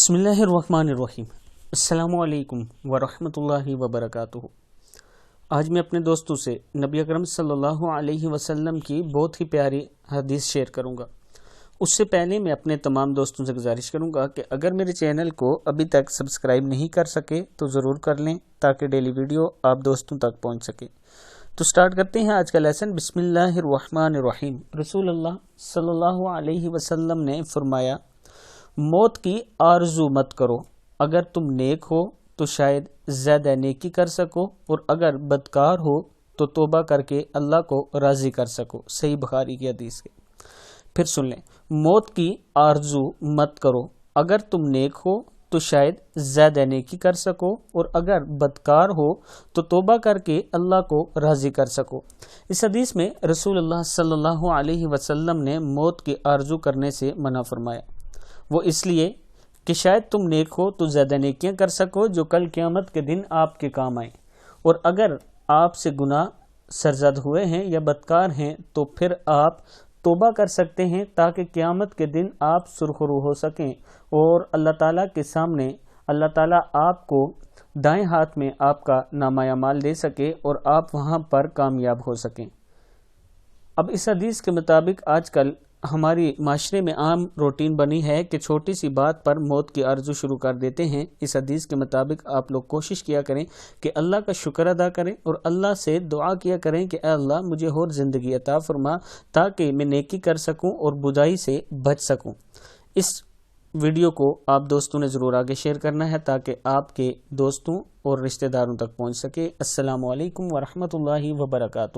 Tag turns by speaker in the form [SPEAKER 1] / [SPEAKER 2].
[SPEAKER 1] بسم اللہ الرحمن الرحیم۔ السلام علیکم ورحمۃ اللہ وبرکاتہ۔ آج میں اپنے دوستوں سے نبی اکرم صلی اللہ علیہ وسلم کی بہت ہی پیاری حدیث شیئر کروں گا۔ اس سے پہلے میں اپنے تمام دوستوں سے گزارش کروں گا کہ اگر میرے چینل کو ابھی تک سبسکرائب نہیں کر سکے تو ضرور کر لیں تاکہ ڈیلی ویڈیو آپ دوستوں تک پہنچ سکے۔ تو سٹارٹ کرتے ہیں آج کا لیسن۔ بسم اللہ الرحمن الرحیم۔ رسول اللہ صلی اللہ علیہ وسلم نے فرمایا، موت کی آرزو مت کرو، اگر تم نیک ہو تو شاید زیادہ نیکی کر سکو، اور اگر بدکار ہو تو توبہ کر کے اللہ کو راضی کر سکو۔ صحیح بخاری کی حدیث ہے۔ پھر سن لیں، موت کی آرزو مت کرو، اگر تم نیک ہو تو شاید زیادہ نیکی کر سکو، اور اگر بدکار ہو تو توبہ کر کے اللہ کو راضی کر سکو۔ اس حدیث میں رسول اللہ صلی اللہ علیہ وسلم نے موت کی آرزو کرنے سے منع فرمایا۔ وہ اس لیے کہ شاید تم نیک ہو تو زیادہ نیکیاں کر سکو جو کل قیامت کے دن آپ کے کام آئیں، اور اگر آپ سے گناہ سرزد ہوئے ہیں یا بدکار ہیں تو پھر آپ توبہ کر سکتے ہیں تاکہ قیامت کے دن آپ سرخرو ہو سکیں اور اللہ تعالیٰ کے سامنے اللہ تعالیٰ آپ کو دائیں ہاتھ میں آپ کا نامہ اعمال دے سکے اور آپ وہاں پر کامیاب ہو سکیں۔ اب اس حدیث کے مطابق آج کل ہماری معاشرے میں عام روٹین بنی ہے کہ چھوٹی سی بات پر موت کی آرزو شروع کر دیتے ہیں۔ اس حدیث کے مطابق آپ لوگ کوشش کیا کریں کہ اللہ کا شکر ادا کریں اور اللہ سے دعا کیا کریں کہ اے اللہ مجھے اور زندگی عطا فرما تاکہ میں نیکی کر سکوں اور برائی سے بچ سکوں۔ اس ویڈیو کو آپ دوستوں نے ضرور آگے شیئر کرنا ہے تاکہ آپ کے دوستوں اور رشتہ داروں تک پہنچ سکے۔ السلام علیکم ورحمۃ اللہ وبرکاتہ۔